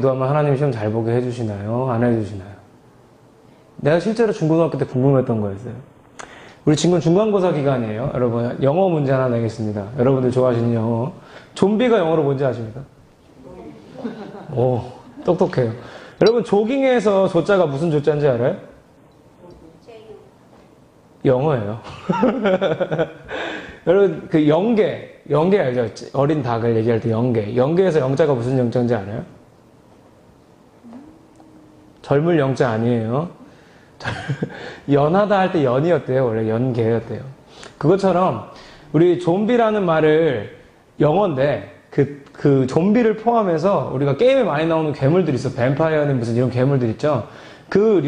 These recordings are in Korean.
기도하면 하나님이 시험 잘 보게 해주시나요? 안 해주시나요? 내가 실제로 중고등학교 때 궁금했던 거였어요. 우리 친구는 중간고사 기간이에요. 여러분, 영어 문제 하나 내겠습니다. 여러분들 좋아하시는 영어. 좀비가 영어로 뭔지 아십니까? 오, 똑똑해요. 여러분, 조깅에서 조자가 무슨 조자인지 알아요? 영어예요. 여러분, 그 영계 알죠? 어린 닭을 얘기할 때 영계에서 영자가 무슨 영자인지 알아요? 젊을 영자 아니에요. 연하다 할 때 연이었대요. 원래 연계였대요. 그것처럼 우리 좀비라는 말을 영어인데 그 좀비를 포함해서 우리가 게임에 많이 나오는 괴물들 있어. 뱀파이어는 무슨 이런 괴물들 있죠. 그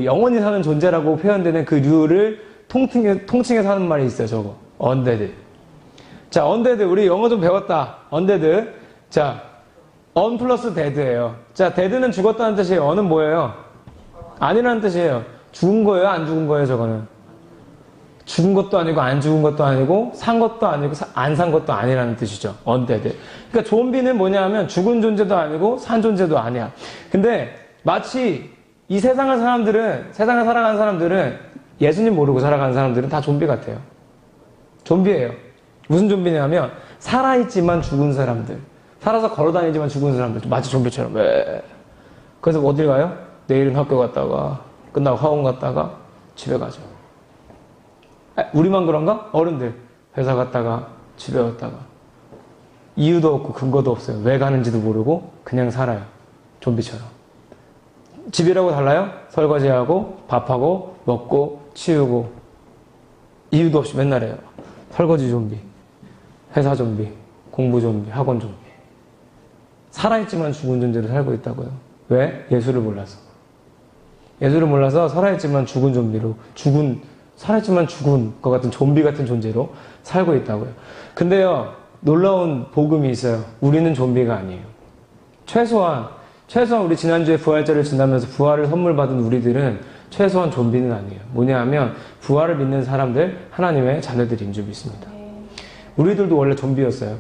영원히 사는 존재라고 표현되는 그 류를 통칭해서 하는 말이 있어요. 저거. 언데드. 자, 언데드. 우리 영어 좀 배웠다. 언데드. 자, 언 플러스 데드예요. 자, 데드는 죽었다는 뜻이에요. 언은 뭐예요? 아니라는 뜻이에요. 죽은 거예요? 안 죽은 거예요? 저거는. 죽은 것도 아니고 안 죽은 것도 아니고 산 것도 아니고 안 산 것도 아니라는 뜻이죠. 언데드. 그러니까 좀비는 뭐냐 하면 죽은 존재도 아니고 산 존재도 아니야. 근데 마치 이 세상을 살아가는 사람들은 예수님 모르고 살아가는 사람들은 다 좀비 같아요. 좀비예요. 무슨 좀비냐면 살아있지만 죽은 사람들. 살아서 걸어다니지만 죽은 사람들. 마치 좀비처럼. 그래서 어딜 가요? 내일은 학교 갔다가 끝나고 학원 갔다가 집에 가죠. 우리만 그런가? 어른들 회사 갔다가 집에 왔다가 이유도 없고 근거도 없어요. 왜 가는지도 모르고 그냥 살아요. 좀비처럼. 집이라고 달라요? 설거지하고 밥하고 먹고 치우고 이유도 없이 맨날 해요. 설거지 좀비, 회사 좀비, 공부 좀비, 학원 좀비. 살아있지만 죽은 존재로 살고 있다고요. 왜? 예수를 몰라서. 예수를 몰라서 살아있지만 죽은 좀비로 살아있지만 죽은 것 같은 좀비 같은 존재로 살고 있다고요. 근데요, 놀라운 복음이 있어요. 우리는 좀비가 아니에요. 최소한 우리 지난주에 부활절을 지나면서 부활을 선물 받은 우리들은 최소한 좀비는 아니에요. 뭐냐 하면 부활을 믿는 사람들, 하나님의 자녀들인 줄 믿습니다. 우리들도 원래 좀비였어요.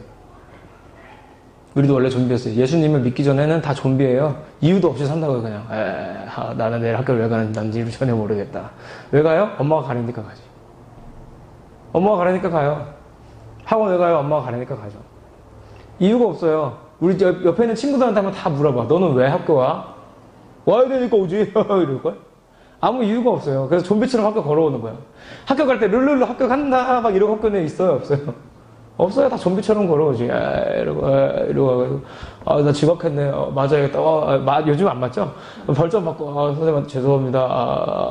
예수님을 믿기 전에는 다 좀비예요. 이유도 없이 산다고요. 그냥 나는 내일 학교를 왜 가는지 전혀 모르겠다. 왜 가요? 엄마가 가라니까 가지. 엄마가 가라니까 가요. 학원 왜 가요? 엄마가 가라니까 가죠. 이유가 없어요. 우리 옆에 있는 친구들한테 한번 다 물어봐. 너는 왜 학교 와? 와야 되니까 오지. 이럴걸? 아무 이유가 없어요. 그래서 좀비처럼 학교 걸어오는 거야. 학교 갈 때 룰루루 학교 간다 막 이러고 학교는 있어요? 없어요? 없어요. 다 좀비처럼 걸어오지. 이러고 나 지각했네. 맞아야겠다. 요즘 안 맞죠? 벌점 받고 선생님한테 죄송합니다.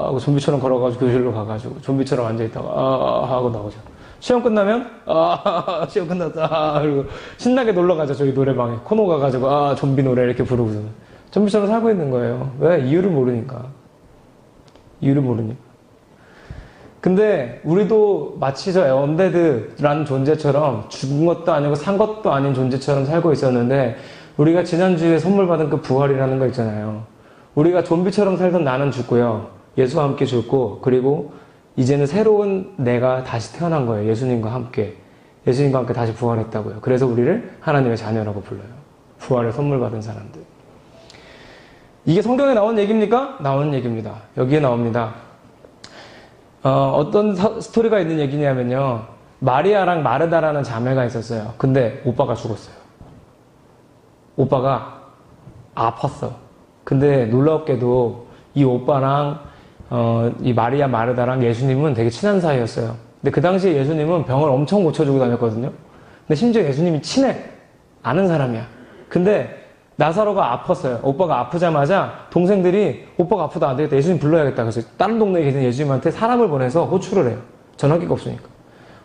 하고 좀비처럼 걸어가지고 교실로 가가지고 좀비처럼 앉아있다가 하고 나오죠. 시험 끝나면 시험 끝났다. 그리고 신나게 놀러 가죠. 저희 노래방에 코노 가가지고 좀비 노래 이렇게 부르고서는 좀비처럼 살고 있는 거예요. 왜? 이유를 모르니까. 근데 우리도 마치 저 언데드라는 존재처럼 죽은 것도 아니고 산 것도 아닌 존재처럼 살고 있었는데 우리가 지난주에 선물 받은 그 부활이라는 거 있잖아요. 우리가 좀비처럼 살던 나는 죽고요. 예수와 함께 죽고 그리고 이제는 새로운 내가 다시 태어난 거예요. 예수님과 함께 다시 부활했다고요. 그래서 우리를 하나님의 자녀라고 불러요. 부활을 선물 받은 사람들. 이게 성경에 나온 얘기입니까? 나오는 얘기입니다. 여기에 나옵니다. 어떤 스토리가 있는 얘기냐면요. 마리아랑 마르다라는 자매가 있었어요. 근데 오빠가 죽었어요. 오빠가 아팠어. 근데 놀랍게도 이 오빠랑 이 마리아 마르다랑 예수님은 되게 친한 사이였어요. 근데 그 당시에 예수님은 병을 엄청 고쳐주고 다녔거든요. 근데 심지어 예수님이 친해. 아는 사람이야. 근데 나사로가 아팠어요. 오빠가 아프자마자 동생들이 오빠가 아프다 안 되겠다. 예수님 불러야겠다. 그래서 다른 동네에 계신 예수님한테 사람을 보내서 호출을 해요. 전화기가 없으니까.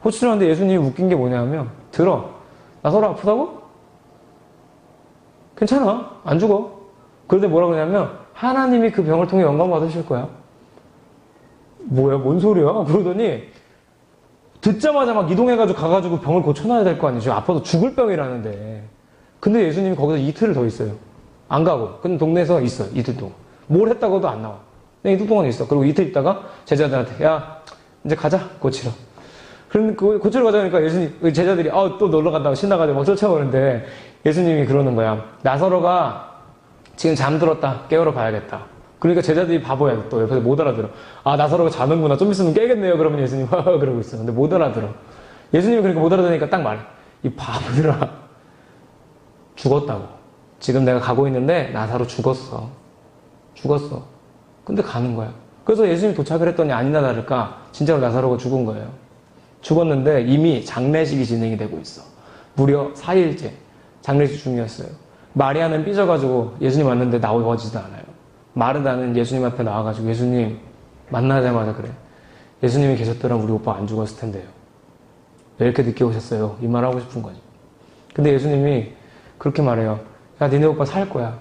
호출을 하는데 예수님이 웃긴 게 뭐냐면 들어. 나사로 아프다고? 괜찮아. 안 죽어. 그런데 뭐라고 하냐면 하나님이 그 병을 통해 영광 받으실 거야. 뭐야? 뭔 소리야? 그러더니 듣자마자 막 이동해가지고 가가지고 병을 고쳐놔야 될 거 아니에요. 지금 아파서 죽을 병이라는데. 근데 예수님이 거기서 이틀을 더 있어요. 안 가고. 근데 동네에서 있어. 이틀 동안. 뭘 했다고도 안 나와. 그냥 이틀 동안 있어. 그리고 이틀 있다가 제자들한테 야 이제 가자 고치러. 그런데 고치러 가자니까 예수님 제자들이 또 놀러 간다고 신나가지고 막 쫓아오는데 예수님이 그러는 거야. 나사로가 지금 잠들었다. 깨우러 가야겠다. 그러니까 제자들이 바보야. 또 옆에서 못 알아들어. 아, 나사로가 자는구나. 좀 있으면 깨겠네요. 그러면 예수님 그러고 있어. 근데 못 알아들어. 예수님이 그러니까 못 알아들으니까 딱 말해. 이 바보들아. 죽었다고. 지금 내가 가고 있는데 나사로 죽었어. 죽었어. 근데 가는 거야. 그래서 예수님이 도착을 했더니 아니나 다를까 진짜로 나사로가 죽은 거예요. 죽었는데 이미 장례식이 진행이 되고 있어. 무려 4일째 장례식 중이었어요. 마리아는 삐져가지고 예수님 왔는데 나오지도 않아요. 마르다는 예수님 앞에 나와가지고 예수님 만나자마자 그래. 예수님이 계셨더라면 우리 오빠 안 죽었을 텐데요. 왜 이렇게 늦게 오셨어요? 이 말 하고 싶은 거지. 근데 예수님이 그렇게 말해요. 야, 니네 오빠 살 거야.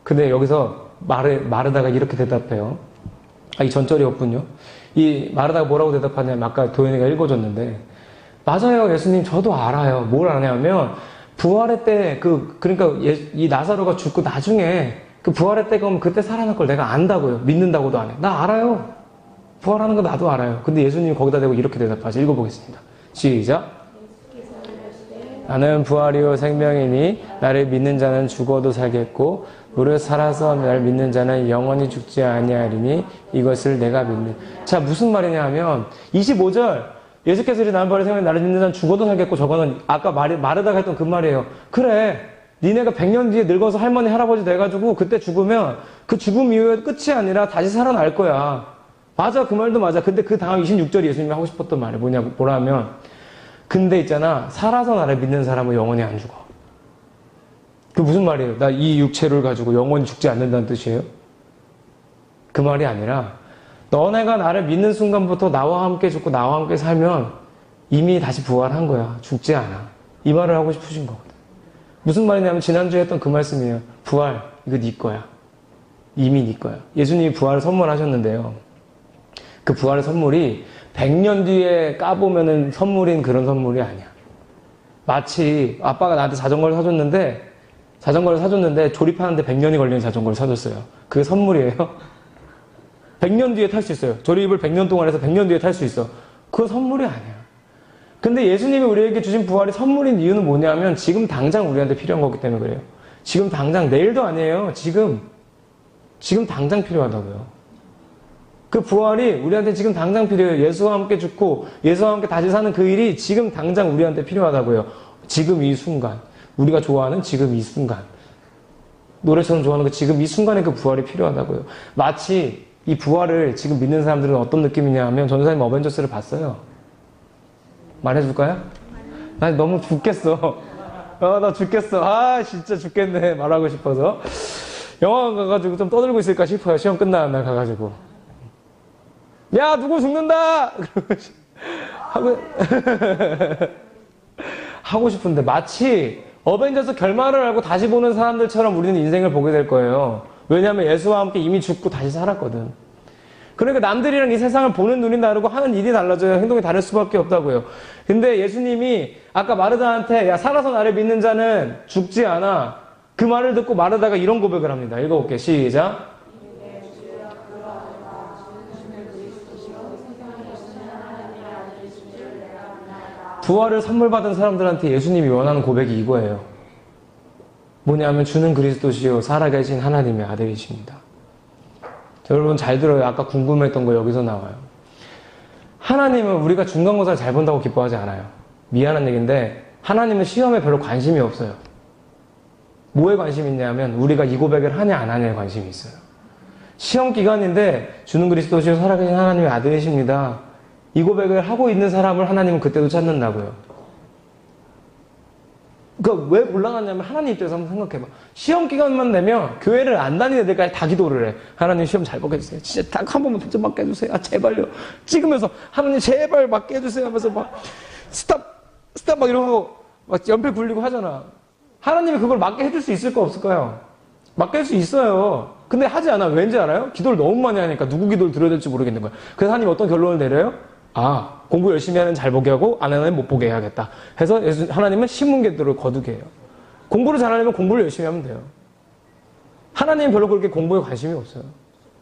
근데 여기서 마르다가 이렇게 대답해요. 이 전절이었군요. 이 마르다가 뭐라고 대답하냐면 아까 도현이가 읽어줬는데 맞아요, 예수님. 저도 알아요. 뭘 아냐면 부활의 때 그러니까 이 나사로가 죽고 나중에 그 부활의 때가 오면 그때 살아날 걸 내가 안다고요. 믿는다고도 안 해. 나 알아요. 부활하는 거 나도 알아요. 근데 예수님이 거기다 대고 이렇게 대답하죠. 읽어보겠습니다. 시작. 나는 부활이요 생명이니 나를 믿는 자는 죽어도 살겠고 무릇 살아서 나를 믿는 자는 영원히 죽지 아니하리니 이것을 내가 믿는. 자, 무슨 말이냐 하면 25절 예수께서 이르시되 나는 부활이요 생명이니 나를 믿는 자는 죽어도 살겠고, 저거는 아까 마르다가 했던 그 말이에요. 그래, 니네가 100년 뒤에 늙어서 할머니 할아버지 돼가지고 그때 죽으면 그 죽음 이후에 끝이 아니라 다시 살아날 거야. 맞아, 그 말도 맞아. 근데 그 다음 26절이 예수님이 하고 싶었던 말이 뭐라면 근데 있잖아, 살아서 나를 믿는 사람은 영원히 안 죽어. 그 무슨 말이에요? 나 이 육체를 가지고 영원히 죽지 않는다는 뜻이에요? 그 말이 아니라 너네가 나를 믿는 순간부터 나와 함께 죽고 나와 함께 살면 이미 다시 부활한 거야. 죽지 않아. 이 말을 하고 싶으신 거거든. 무슨 말이냐면 지난주에 했던 그 말씀이에요. 부활, 이거 네 거야. 이미 네 거야. 예수님이 부활을 선물하셨는데요. 그 부활의 선물이 100년 뒤에 까보면은 선물인 그런 선물이 아니야. 마치 아빠가 나한테 자전거를 사줬는데 조립하는데 100년이 걸리는 자전거를 사줬어요. 그게 선물이에요. 100년 뒤에 탈 수 있어요. 조립을 100년 동안 해서 100년 뒤에 탈 수 있어. 그건 선물이 아니야. 근데 예수님이 우리에게 주신 부활이 선물인 이유는 뭐냐면 지금 당장 우리한테 필요한 거기 때문에 그래요. 지금 당장, 내일도 아니에요. 지금 당장 필요하다고요. 그 부활이 우리한테 지금 당장 필요해요. 예수와 함께 죽고 예수와 함께 다시 사는 그 일이 지금 당장 우리한테 필요하다고요. 지금 이 순간. 우리가 좋아하는 지금 이 순간. 노래처럼 좋아하는 그 지금 이 순간에 그 부활이 필요하다고요. 마치 이 부활을 지금 믿는 사람들은 어떤 느낌이냐 하면 전도사님 어벤져스를 봤어요. 말해줄까요? 나 너무 죽겠어. 나 죽겠어. 진짜 죽겠네. 말하고 싶어서. 영화관 가가지고 좀 떠들고 있을까 싶어요. 시험 끝나는 날 가가지고. 야, 누구 죽는다! 하고 싶은데 마치 어벤져스 결말을 알고 다시 보는 사람들처럼 우리는 인생을 보게 될 거예요. 왜냐하면 예수와 함께 이미 죽고 다시 살았거든. 그러니까 남들이랑 이 세상을 보는 눈이 다르고 하는 일이 달라져요. 행동이 다를 수밖에 없다고요. 근데 예수님이 아까 마르다한테 야, 살아서 나를 믿는 자는 죽지 않아. 그 말을 듣고 마르다가 이런 고백을 합니다. 읽어볼게요. 시작. 부활을 선물 받은 사람들한테 예수님이 원하는 고백이 이거예요. 뭐냐면 주는 그리스도시요 살아계신 하나님의 아들이십니다. 여러분 잘 들어요. 아까 궁금했던 거 여기서 나와요. 하나님은 우리가 중간고사를 잘 본다고 기뻐하지 않아요. 미안한 얘기인데 하나님은 시험에 별로 관심이 없어요. 뭐에 관심이 있냐면 우리가 이 고백을 하냐 안 하냐에 관심이 있어요. 시험 기간인데 주는 그리스도시요 살아계신 하나님의 아들이십니다. 이 고백을 하고 있는 사람을 하나님은 그때도 찾는다고요. 그러니까 왜 곤란하냐면 하나님 입장에서 한번 생각해봐. 시험 기간만 되면 교회를 안 다니는 애들까지 다 기도를 해. 하나님 시험 잘 보게 해주세요. 진짜 딱 한 번만 좀 맞게 해주세요. 제발요. 찍으면서 하나님 제발 맞게 해주세요 하면서 막 스탑 막 이러고 막 연필 굴리고 하잖아. 하나님이 그걸 맞게 해줄 수 있을까 없을까요? 맞게 할 수 있어요. 근데 하지 않아. 왠지 알아요? 기도를 너무 많이 하니까 누구 기도를 들어야 될지 모르겠는 거야. 그래서 하나님 어떤 결론을 내려요? 공부 열심히 하는 잘 보게 하고 안 하는 못 보게 해야겠다. 해서 하나님은 신문계도를 거두게 해요. 공부를 잘하려면 공부를 열심히 하면 돼요. 하나님은 별로 그렇게 공부에 관심이 없어요.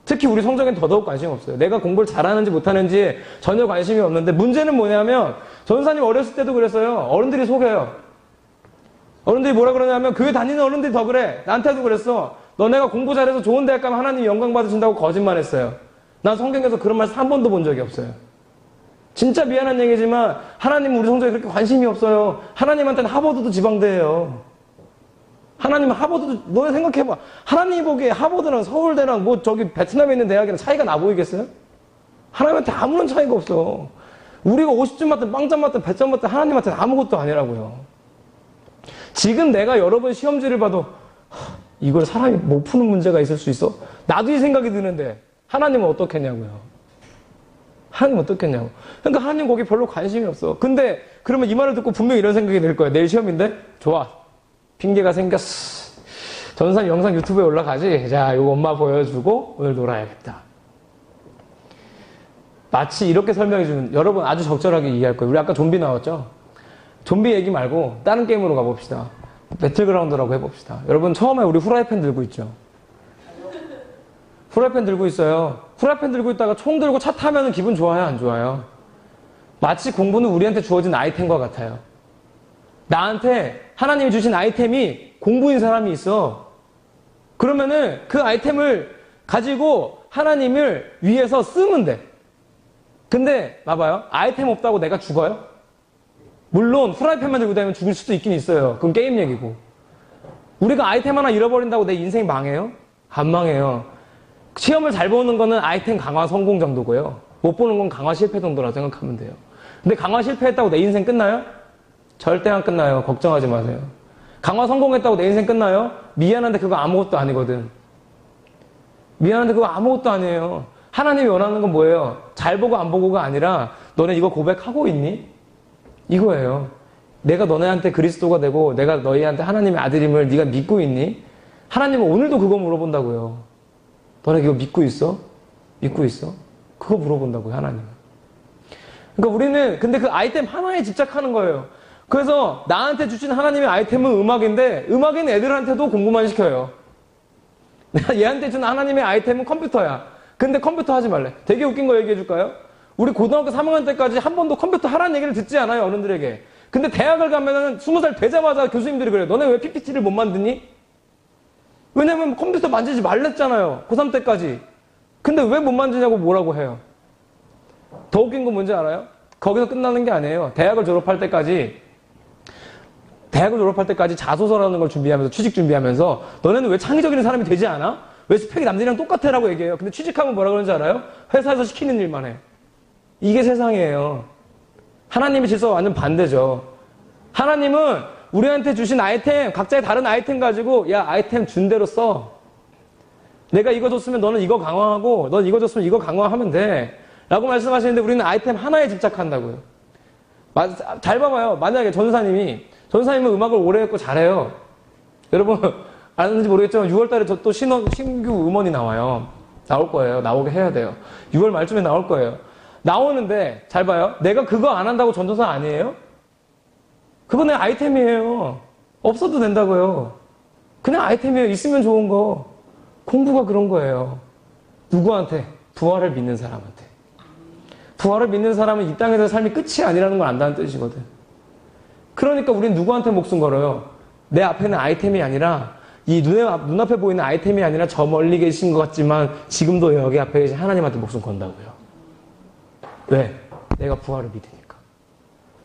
특히 우리 성적엔 더더욱 관심이 없어요. 내가 공부를 잘하는지 못하는지 전혀 관심이 없는데 문제는 뭐냐면 전사님 어렸을 때도 그랬어요. 어른들이 속여요. 어른들이 뭐라 그러냐면 교회 다니는 어른들이 더 그래. 나한테도 그랬어. 너네가 공부 잘해서 좋은 대학 가면 하나님 영광 받으신다고 거짓말했어요. 난 성경에서 그런 말 한 번도 본 적이 없어요. 진짜 미안한 얘기지만 하나님은 우리 성도에 그렇게 관심이 없어요. 하나님한테는 하버드도 지방대예요. 하나님은 하버드도, 너 생각해봐. 하나님이 보기에 하버드랑 서울대랑 뭐 저기 베트남에 있는 대학이랑 차이가 나 보이겠어요? 하나님한테 아무런 차이가 없어. 우리가 50점 맞든 빵점 맞든 100점 맞든 하나님한테는 아무것도 아니라고요. 지금 내가 여러분 시험지를 봐도 이걸 사람이 못 푸는 문제가 있을 수 있어? 나도 이 생각이 드는데 하나님은 어떻겠냐고요. 하나님 어떻겠냐고. 그러니까 하나님 거기 별로 관심이 없어. 근데 그러면 이 말을 듣고 분명히 이런 생각이 들 거야. 내일 시험인데? 좋아. 핑계가 생겼어. 전산 영상 유튜브에 올라가지. 자, 이거 엄마 보여주고 오늘 놀아야겠다. 마치 이렇게 설명해 주는, 여러분 아주 적절하게 이해할 거예요. 우리 아까 좀비 나왔죠? 좀비 얘기 말고 다른 게임으로 가봅시다. 배틀그라운드라고 해봅시다. 여러분 처음에 우리 후라이팬 들고 있죠? 후라이팬 들고 있어요. 후라이팬 들고 있다가 총 들고 차 타면 기분 좋아요, 안 좋아요? 마치 공부는 우리한테 주어진 아이템과 같아요. 나한테 하나님이 주신 아이템이 공부인 사람이 있어. 그러면은 그 아이템을 가지고 하나님을 위해서 쓰면 돼. 근데 봐봐요. 아이템 없다고 내가 죽어요? 물론 후라이팬만 들고 다니면 죽을 수도 있긴 있어요. 그건 게임 얘기고. 우리가 아이템 하나 잃어버린다고 내 인생 망해요? 안 망해요. 시험을 잘 보는 거는 아이템 강화 성공 정도고요. 못 보는 건 강화 실패 정도라고 생각하면 돼요. 근데 강화 실패했다고 내 인생 끝나요? 절대 안 끝나요. 걱정하지 마세요. 강화 성공했다고 내 인생 끝나요? 미안한데 그거 아무것도 아니거든. 미안한데 그거 아무것도 아니에요. 하나님이 원하는 건 뭐예요? 잘 보고 안 보고가 아니라 너네 이거 고백하고 있니? 이거예요. 내가 너네한테 그리스도가 되고 내가 너희한테 하나님의 아들임을 네가 믿고 있니? 하나님은 오늘도 그거 물어본다고요. 너네 이거 믿고 있어? 믿고 있어? 그거 물어본다고요, 하나님은. 그러니까 우리는 근데 그 아이템 하나에 집착하는 거예요. 그래서 나한테 주신 하나님의 아이템은 음악인데 음악인 애들한테도 공부만 시켜요. 내가 얘한테 준 하나님의 아이템은 컴퓨터야. 근데 컴퓨터 하지 말래. 되게 웃긴 거 얘기해 줄까요? 우리 고등학교 3학년 때까지 한 번도 컴퓨터 하라는 얘기를 듣지 않아요, 어른들에게. 근데 대학을 가면은 20살 되자마자 교수님들이 그래요. 너네 왜 PPT를 못 만드니? 왜냐면 컴퓨터 만지지 말랬잖아요. 고3 때까지. 근데 왜 못 만지냐고 뭐라고 해요. 더 웃긴 건 뭔지 알아요? 거기서 끝나는 게 아니에요. 대학을 졸업할 때까지 자소서라는 걸 준비하면서 취직 준비하면서 너네는 왜 창의적인 사람이 되지 않아? 왜 스펙이 남들이랑 똑같아? 라고 얘기해요. 근데 취직하면 뭐라 그러는지 알아요? 회사에서 시키는 일만 해. 이게 세상이에요. 하나님의 질서와 완전 반대죠. 하나님은 우리한테 주신 아이템, 각자의 다른 아이템 가지고 야, 아이템 준 대로 써. 내가 이거 줬으면 너는 이거 강화하고 넌 이거 줬으면 이거 강화하면 돼. 라고 말씀하시는데 우리는 아이템 하나에 집착한다고요. 잘 봐봐요. 만약에 전사님은 음악을 오래 했고 잘해요. 여러분 아는지 모르겠지만 6월달에 또 신규 음원이 나와요. 나올 거예요. 나오게 해야 돼요. 6월 말쯤에 나올 거예요. 나오는데 잘 봐요. 내가 그거 안 한다고 전도사 아니에요? 그거 내 아이템이에요. 없어도 된다고요. 그냥 아이템이에요. 있으면 좋은 거. 공부가 그런 거예요. 누구한테? 부활을 믿는 사람한테. 부활을 믿는 사람은 이 땅에서의 삶이 끝이 아니라는 걸 안다는 뜻이거든. 그러니까 우린 누구한테 목숨 걸어요? 내 앞에는 아이템이 아니라 이 눈앞에 보이는 아이템이 아니라 저 멀리 계신 것 같지만 지금도 여기 앞에 계신 하나님한테 목숨 건다고요. 왜? 내가 부활을 믿으니까.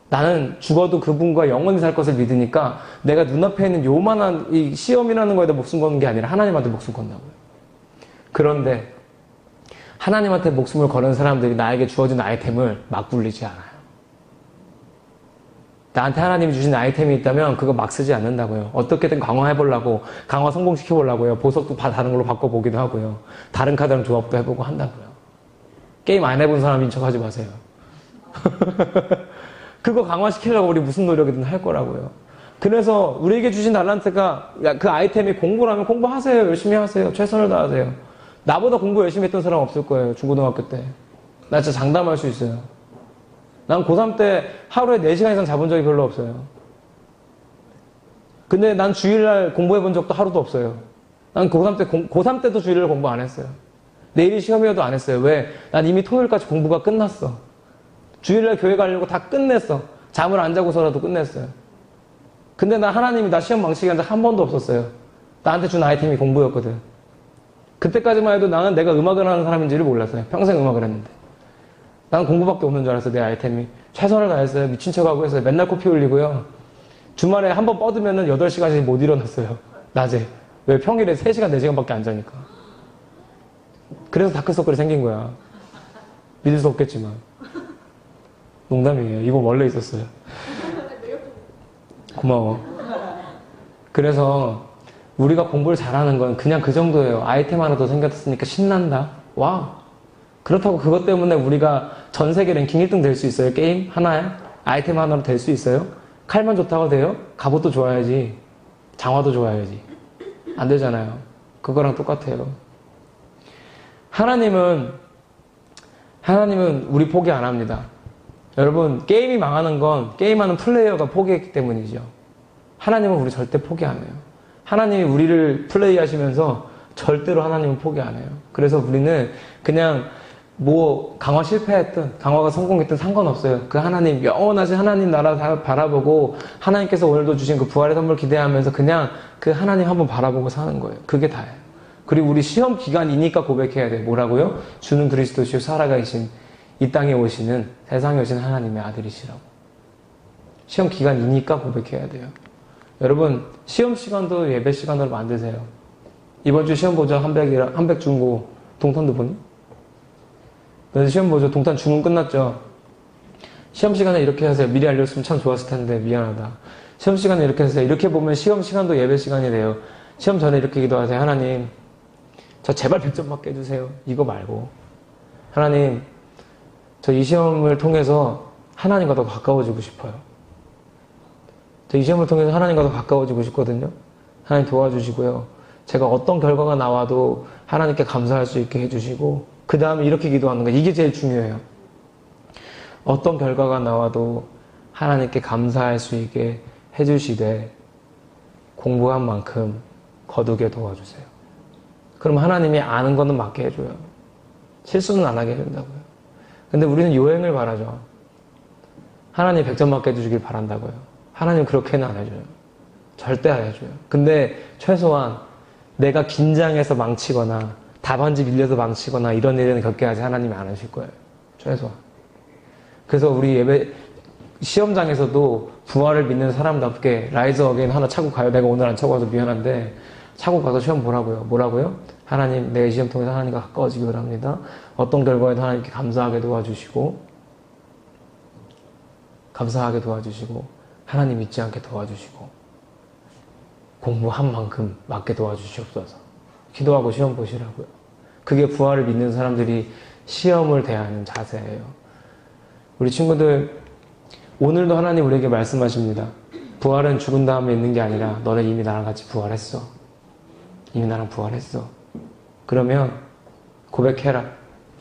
나는 죽어도 그분과 영원히 살 것을 믿으니까 내가 눈앞에 있는 요만한 이 시험이라는 거에다 목숨 거는 게 아니라 하나님한테 목숨 건다고요. 그런데 하나님한테 목숨을 거는 사람들이 나에게 주어진 아이템을 막 굴리지 않아요. 나한테 하나님이 주신 아이템이 있다면 그거 막 쓰지 않는다고요. 어떻게든 강화해보려고, 강화 성공시켜보려고요. 보석도 다른 걸로 바꿔보기도 하고요. 다른 카드랑 조합도 해보고 한다고요. 게임 안 해본 사람인 척 하지 마세요. 그거 강화시키려고 우리 무슨 노력이든 할 거라고요. 그래서 우리에게 주신 달란트가 그 아이템이 공부라면 공부하세요. 열심히 하세요. 최선을 다하세요. 나보다 공부 열심히 했던 사람 없을 거예요. 중고등학교 때. 나 진짜 장담할 수 있어요. 난 고3 때 하루에 4시간 이상 자본 적이 별로 없어요. 근데 난 주일날 공부해 본 적도 하루도 없어요. 난 고3 때도 주일날 공부 안 했어요. 내일이 시험이어도 안 했어요. 왜? 난 이미 토요일까지 공부가 끝났어. 주일날 교회 가려고 다 끝냈어. 잠을 안 자고서라도 끝냈어요. 근데 나 하나님이 나 시험 망치게 한 적 한 번도 없었어요. 나한테 준 아이템이 공부였거든. 그때까지만 해도 나는 내가 음악을 하는 사람인지를 몰랐어요. 평생 음악을 했는데. 나는 공부밖에 없는 줄 알았어, 내 아이템이. 최선을 다했어요. 미친 척하고 했어요. 맨날 코피 흘리고요. 주말에 한 번 뻗으면 8시간씩 못 일어났어요. 낮에. 왜? 평일에 3시간, 4시간밖에 안 자니까. 그래서 다크서클이 생긴 거야. 믿을 수 없겠지만. 농담이에요. 이거 원래 있었어요. 고마워. 그래서 우리가 공부를 잘하는 건 그냥 그 정도예요. 아이템 하나 더 생겼으니까 신난다. 와. 그렇다고 그것 때문에 우리가 전 세계 랭킹 1등 될 수 있어요? 게임 하나에? 아이템 하나로 될 수 있어요? 칼만 좋다고 돼요? 갑옷도 좋아야지. 장화도 좋아야지. 안 되잖아요. 그거랑 똑같아요. 하나님은 우리 포기 안 합니다. 여러분, 게임이 망하는 건 게임하는 플레이어가 포기했기 때문이죠. 하나님은 우리 절대 포기 안 해요. 하나님이 우리를 플레이하시면서 절대로 하나님은 포기 안 해요. 그래서 우리는 그냥 강화 실패했든 강화가 성공했든 상관없어요. 그 하나님, 영원하신 하나님 나라 다 바라보고 하나님께서 오늘도 주신 그 부활의 선물 기대하면서 그냥 그 하나님 한번 바라보고 사는 거예요. 그게 다예요. 그리고 우리 시험 기간이니까 고백해야 돼요. 뭐라고요? 주는 그리스도시요 살아계신 이 땅에 오시는 세상에 오신 하나님의 아들이시라고. 시험 기간이니까 고백해야 돼요. 여러분, 시험 시간도 예배 시간으로 만드세요. 이번 주 시험 보죠. 한백 중고 동탄도 보니? 그래서 시험 보죠. 동탄 중은 끝났죠. 시험 시간에 이렇게 하세요. 미리 알려줬으면 참 좋았을 텐데 미안하다. 시험 시간에 이렇게 하세요. 이렇게 보면 시험 시간도 예배 시간이 돼요. 시험 전에 이렇게 기도하세요. 하나님, 저 제발 100점 맞게 해주세요. 이거 말고. 하나님, 저 이 시험을 통해서 하나님과 더 가까워지고 싶어요. 저 이 시험을 통해서 하나님과 더 가까워지고 싶거든요. 하나님 도와주시고요. 제가 어떤 결과가 나와도 하나님께 감사할 수 있게 해주시고, 그 다음에 이렇게 기도하는 거예요. 이게 제일 중요해요. 어떤 결과가 나와도 하나님께 감사할 수 있게 해주시되 공부한 만큼 거두게 도와주세요. 그럼 하나님이 아는 거는 맞게 해줘요. 실수는 안 하게 해준다고요. 근데 우리는 요행을 바라죠. 하나님 100점 맞게 해주시길 바란다고요. 하나님 그렇게는 안 해줘요. 절대 안 해줘요. 근데 최소한 내가 긴장해서 망치거나 답안지 밀려서 망치거나 이런 일은 겪게 하지 하나님이 안 하실 거예요. 최소한. 그래서 우리 예배 시험장에서도 부활을 믿는 사람답게 라이즈 어게인 하나 차고 가요. 내가 오늘 안 차고 와서 미안한데 차고 가서 시험 보라고요. 뭐라고요? 하나님, 내 시험 통해서 하나님과 가까워지기 바랍니다. 어떤 결과에도 하나님께 감사하게 도와주시고 하나님 잊지 않게 도와주시고 공부한 만큼 맞게 도와주시옵소서. 기도하고 시험 보시라고요. 그게 부활을 믿는 사람들이 시험을 대하는 자세예요. 우리 친구들, 오늘도 하나님 우리에게 말씀하십니다. 부활은 죽은 다음에 있는 게 아니라 너는 이미 나랑 같이 부활했어. 이미 나랑 부활했어. 그러면 고백해라.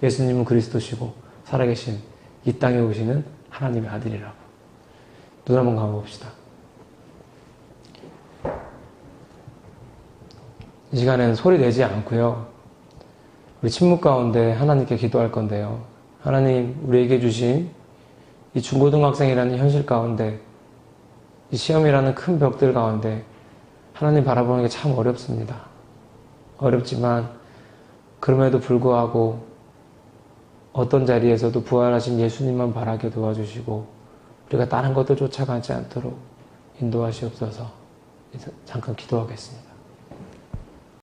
예수님은 그리스도시고 살아계신 이 땅에 오시는 하나님의 아들이라고. 눈 한번 감아봅시다. 이 시간에는 소리 내지 않고요. 우리 침묵 가운데 하나님께 기도할 건데요. 하나님, 우리에게 주신 이 중고등학생이라는 현실 가운데, 이 시험이라는 큰 벽들 가운데 하나님 바라보는 게 참 어렵습니다. 어렵지만 그럼에도 불구하고 어떤 자리에서도 부활하신 예수님만 바라게 도와주시고 우리가 다른 것들 쫓아가지 않도록 인도하시옵소서. 잠깐 기도하겠습니다.